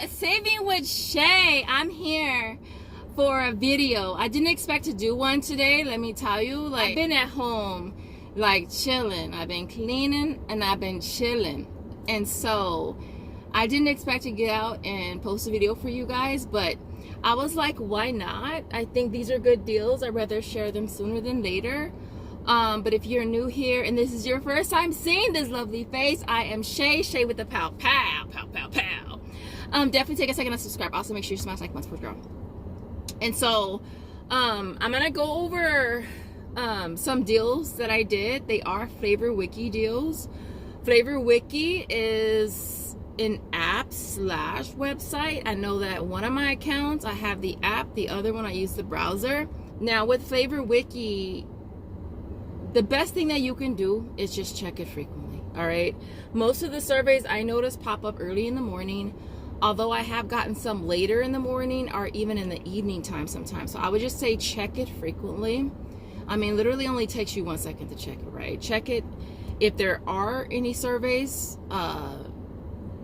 Saving with Shay. I'm here for a video. I didn't expect to do one today, let me tell you. Like, I've been at home, like, chilling. I've been cleaning and I've been chilling. And so I didn't expect to get out and post a video for you guys, but I was like, why not? I think these are good deals. I'd rather share them sooner than later. But if you're new here and this is your first time seeing this lovely face, I am Shay with the pow pow pow pow pow. Definitely take a second to subscribe. Also make sure you smash like my support girl. And so I'm gonna go over some deals that I did. They are Flavor Wiki deals. Flavor Wiki is an app / website. I know that one of my accounts I have the app, the other one I use the browser. Now with Flavor Wiki, the best thing that you can do is just check it frequently. All right, most of the surveys I notice pop up early in the morning, although I have gotten some later in the morning or even in the evening time sometimes. So I would just say check it frequently. I mean, literally only takes you 1 second to check it, right? Check it. If there are any surveys,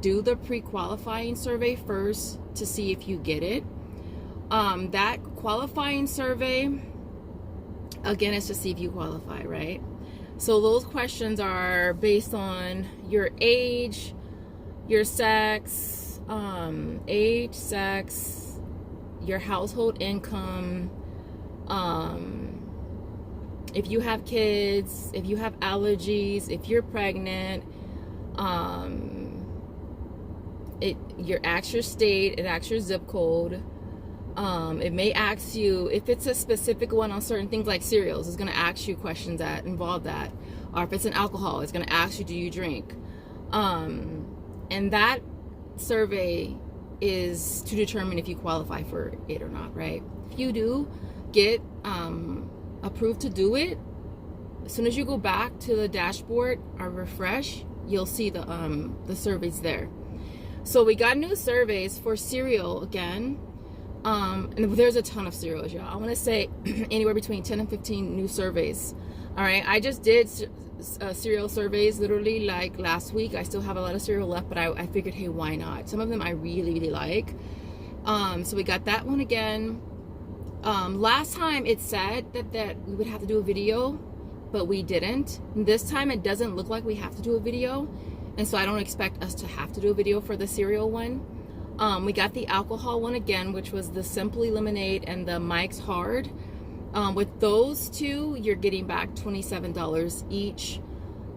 do the pre-qualifying survey first to see if you get it. That qualifying survey, again, it's to see if you qualify, right? So those questions are based on your age, your sex, your household income, if you have kids, if you have allergies, if you're pregnant, your actual state, it asks your zip code. It may ask you, if it's a specific one on certain things like cereals, it's going to ask you questions that involve that. Or if it's an alcohol, it's going to ask you, do you drink? And that survey is to determine if you qualify for it or not, right? If you do get approved to do it, as soon as you go back to the dashboard or refresh, you'll see the surveys there. So we got new surveys for cereal again. And there's a ton of cereals, y'all. I want to say anywhere between 10 and 15 new surveys. All right, I just did cereal surveys literally like last week. I still have a lot of cereal left, but I figured, hey, why not? Some of them I really like. So we got that one again. Last time it said that we would have to do a video, but we didn't. And this time it doesn't look like we have to do a video, and so I don't expect us to have to do a video for the cereal one. We got the alcohol one again, which was the Simply Lemonade and the Mike's Hard. With those two, you're getting back $27 each.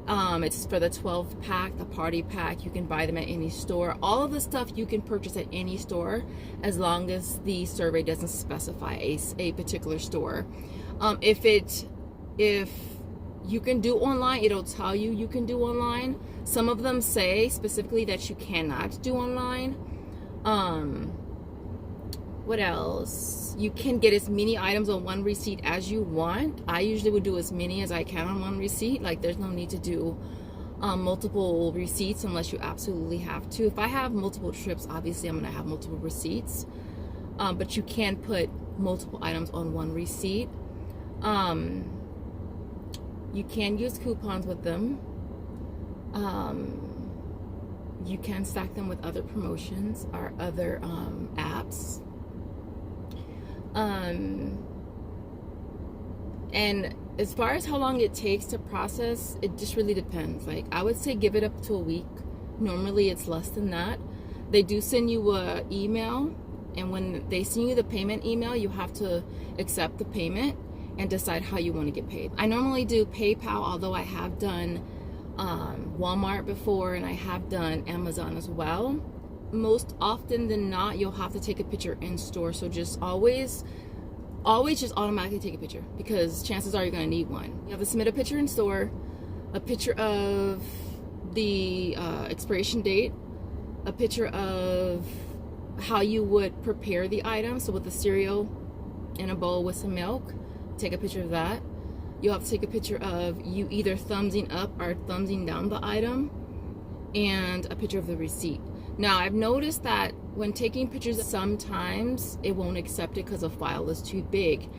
It's for the 12 pack, the party pack. You can buy them at any store. All of the stuff you can purchase at any store as long as the survey doesn't specify a particular store. If you can do online, it'll tell you can do online. Some of them say specifically that you cannot do online. What else? You can get as many items on one receipt as you want. I usually would do as many as I can on one receipt. Like, there's no need to do multiple receipts unless you absolutely have to. If I have multiple trips, obviously I'm gonna have multiple receipts, but you can put multiple items on one receipt. You can use coupons with them. You can stack them with other promotions or other apps. And as far as how long it takes to process, it just really depends. Like, I would say give it up to a week. Normally it's less than that. They do send you an email, and when they send you the payment email, you have to accept the payment and decide how you want to get paid. I normally do PayPal, although I have done Walmart before, and I have done Amazon as well. Most often than not, you'll have to take a picture in store. So just always just automatically take a picture, because chances are you're going to need one. You have to submit a picture in store, a picture of the expiration date, a picture of how you would prepare the item. So with the cereal in a bowl with some milk, take a picture of that. You'll have to take a picture of you either thumbsing up or thumbsing down the item, and a picture of the receipt. Now, I've noticed that when taking pictures, sometimes it won't accept it because the file is too big.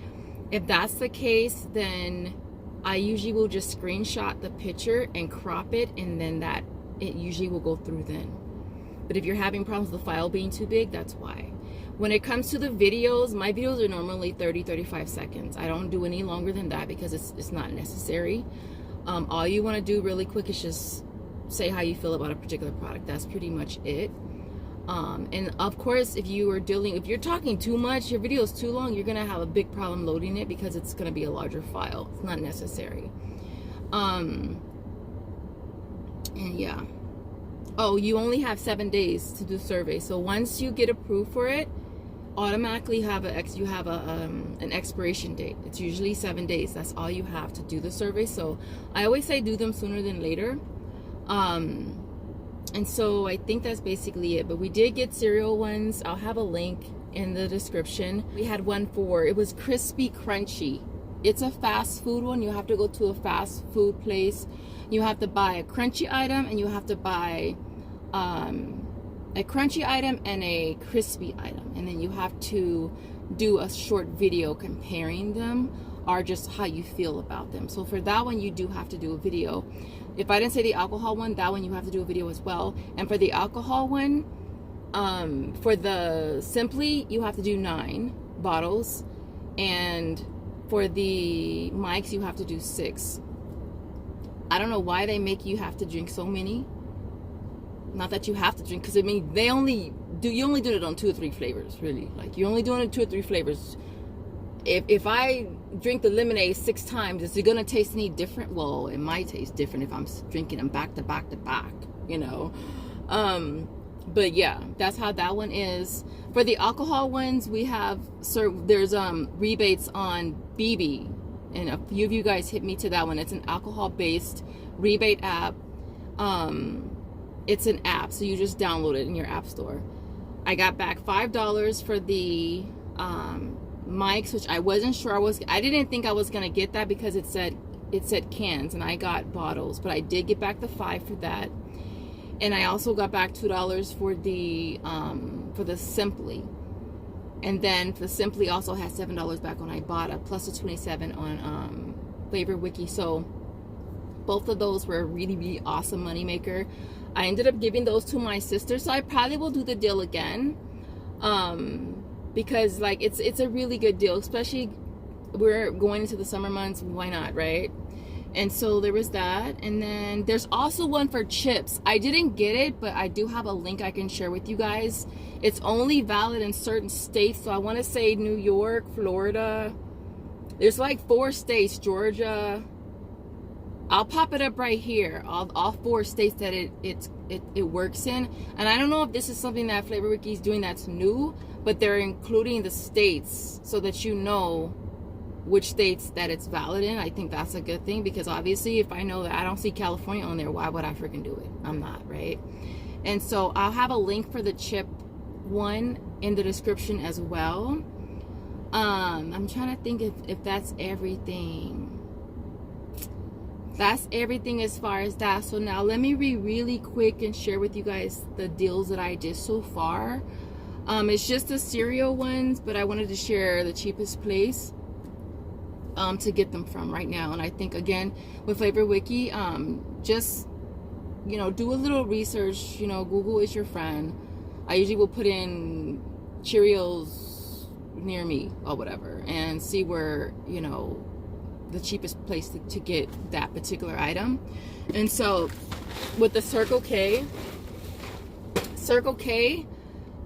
If that's the case, then I usually will just screenshot the picture and crop it, and then it usually will go through then. But if you're having problems with the file being too big, that's why. When it comes to the videos, my videos are normally 30-35 seconds. I don't do any longer than that because it's not necessary. All you want to do really quick is just say how you feel about a particular product. That's pretty much it. And of course, if you're talking too much, your video is too long, you're gonna have a big problem loading it because it's gonna be a larger file. It's not necessary. And yeah. Oh, you only have 7 days to do survey. So once you get approved for it, automatically you have an expiration date. It's usually 7 days. That's all you have to do the survey. So I always say do them sooner than later. And so I think that's basically it. But we did get cereal ones. I'll have a link in the description. We had one it was crispy crunchy. It's a fast food one. You have to go to a fast food place. You have to buy a crunchy item, and you have to buy a crunchy item and a crispy item, and then you have to do a short video comparing them or just how you feel about them. So for that one, you do have to do a video. If I didn't say the alcohol one, that one you have to do a video as well. And for the alcohol one, for the Simply, you have to do 9 bottles, and for the Mike's, you have to do 6. I don't know why they make you have to drink so many. Not that you have to drink, because I mean you only do it on 2 or 3 flavors, really. Like, you're only doing it 2 or 3 flavors. If I drink the lemonade 6 times, is it gonna taste any different? Well, it might taste different if I'm drinking them back to back to back, you know. But yeah, that's how that one is. For the alcohol ones, we have there's rebates on BB, and a few of you guys hit me to that one. It's an alcohol-based rebate app. It's an app, so you just download it in your app store. I got back $5 for the Mike's, which I wasn't sure I didn't think I was gonna get that because it said cans, and I got bottles, but I did get back the $5 for that. And I also got back $2 for the Simply. And then the Simply also has $7 back on Ibotta, plus the $27 on Flavor Wiki. So both of those were a really, really awesome moneymaker. I ended up giving those to my sister, so I probably will do the deal again. Because like it's a really good deal, especially we're going into the summer months. Why not, right? And so there was that. And then there's also one for chips. I didn't get it, but I do have a link I can share with you guys. It's only valid in certain states. So I want to say New York, Florida. There's like 4 states, Georgia. I'll pop it up right here. All 4 states that it works in. And I don't know if this is something that Flavor Wiki is doing that's new, but they're including the states so that you know which states that it's valid in. I think that's a good thing, because obviously if I know that I don't see California on there, why would I freaking do it? I'm not, right? And so I'll have a link for the chip one in the description as well. I'm trying to think if that's everything. That's everything as far as that. So now let me be really quick and share with you guys the deals that I did so far. It's just the cereal ones, but I wanted to share the cheapest place to get them from right now. And I think, again, with Flavor Wiki, just, you know, do a little research. You know, Google is your friend. I usually will put in Cheerios near me or whatever and see where, you know, the cheapest place to get that particular item. And so with the Circle K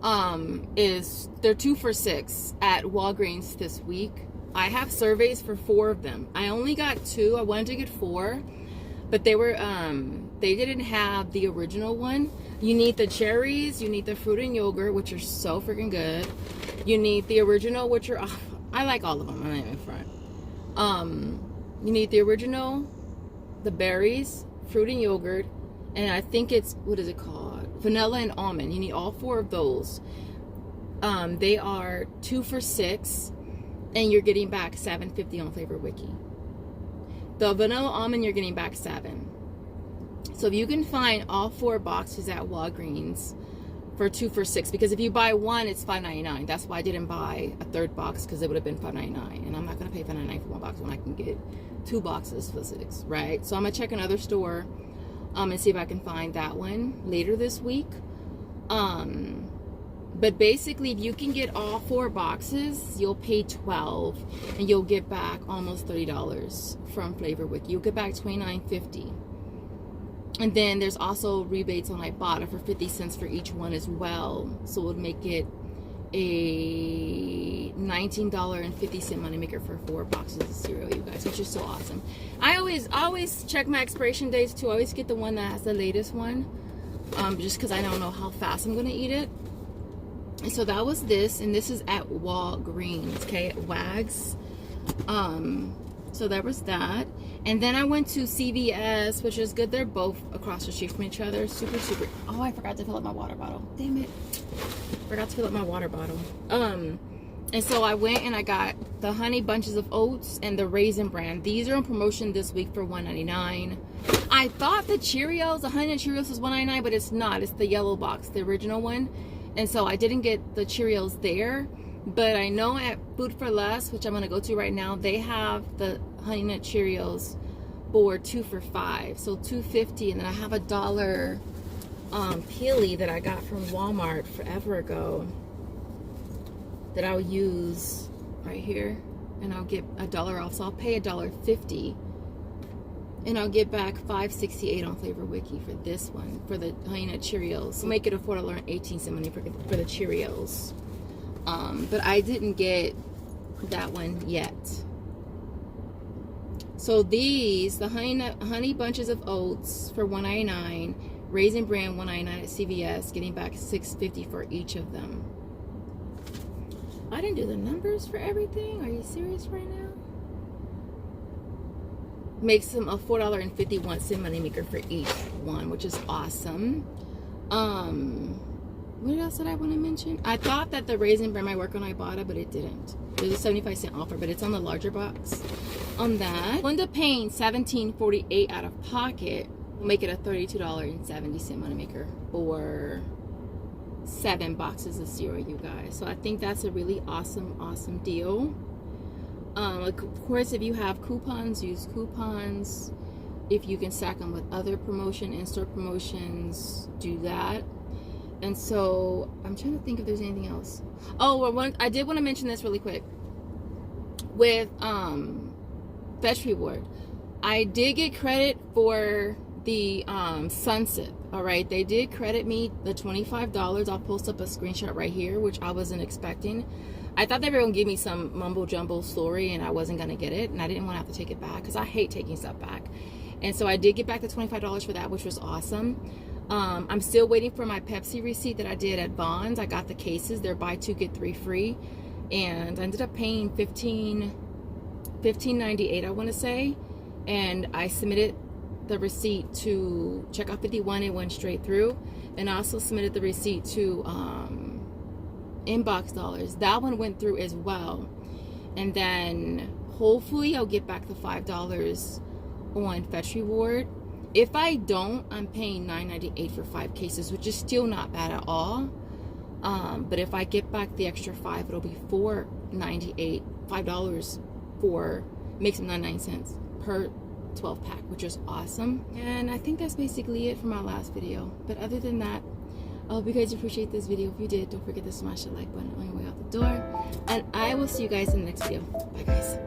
they're 2 for $6 at Walgreens this week. I have surveys for 4 of them. I only got 2. I wanted to get 4, but they were they didn't have the original one. You need the cherries, you need the fruit and yogurt, which are so freaking good. You need the original, which are I like all of them. I'm not even front. You need the original, the berries, fruit and yogurt, and I think it's, what is it called? Vanilla and almond. You need all 4 of those. They are 2 for $6, and you're getting back $7.50 on Flavor Wiki. The vanilla almond, you're getting back $7. So if you can find all 4 boxes at Walgreens for 2 for $6, because if you buy one, it's $5.99. That's why I didn't buy a 3rd box, because it would have been $5.99, and I'm not gonna pay $5.99 for 1 box when I can get 2 boxes for $6, right? So I'm gonna check another store and see if I can find that one later this week. But basically, if you can get all 4 boxes, you'll pay $12 and you'll get back almost $30 from Flavor Wiki. You'll get back $29.50. And then there's also rebates on Ibotta for 50 cents for each one as well. So it would make it a $19.50 moneymaker for 4 boxes of cereal, you guys, which is so awesome. I always check my expiration dates too. I always get the one that has the latest one, just because I don't know how fast I'm gonna eat it. And so that was this, and this is at Walgreens, okay, at Wags. So there was that. And then I went to CVS, which is good. They're both across the street from each other. Super, super. Oh, I forgot to fill up my water bottle. Damn it. Forgot to fill up my water bottle. And so I went and I got the Honey Bunches of Oats and the Raisin Bran. These are on promotion this week for $1.99. I thought the Cheerios, the Honey Nut Cheerios was $1.99, but it's not. It's the yellow box, the original one. And so I didn't get the Cheerios there, but I know at Food for Less, which I'm going to go to right now, they have the Honey Nut Cheerios for 2 for $5, so $2.50. And then I have a $1 peely that I got from Walmart forever ago that I'll use right here, and I'll get $1 off, so I'll pay $1.50. And I'll get back $5.68 on Flavor Wiki for this one, for the Honey Nut Cheerios. So make it a $4.18 money for the Cheerios. But I didn't get that one yet. So these, the Honey Bunches of Oats for $1.99, Raisin Bran $1.99 at CVS, getting back $6.50 for each of them. I didn't do the numbers for everything. Are you serious right now? Makes them a $4.51 moneymaker for each one, which is awesome. What else did I want to mention? I thought that the Raisin Bran might work on Ibotta, but it didn't. There's a 75-cent offer, but it's on the larger box. On that, Linda paying $17.48 out of pocket will make it a $32.70 moneymaker for 7 boxes of cereal, you guys. So I think that's a really awesome deal. Of course, if you have coupons, use coupons. If you can stack them with other promotion, in-store promotions, do that. And so I'm trying to think if there's anything else. Oh, I did want to mention this really quick with Fetch Reward. I did get credit for the Sunsip. All right, they did credit me the $25. I'll post up a screenshot right here, which I wasn't expecting. I thought they were going to give me some mumbo jumbo story and I wasn't going to get it, and I didn't want to have to take it back because I hate taking stuff back. And so I did get back the $25 for that, which was awesome. I'm still waiting for my Pepsi receipt that I did at Bonds. I got the cases. They're buy 2 get 3 free, and I ended up paying $15.98, I want to say. And I submitted the receipt to Checkout 51. It went straight through. And I also submitted the receipt to Inbox Dollars. That one went through as well. And then hopefully I'll get back the $5 on Fetch Reward. If I don't, I'm paying $9.98 for 5 cases, which is still not bad at all. But if I get back the extra 5, it'll be $4.98, $5 for, makes them 99 cents per 12 pack, which is awesome. And I think that's basically it for my last video. But other than that, I hope you guys appreciate this video. If you did, don't forget to smash the like button on your way out the door. And I will see you guys in the next video. Bye, guys.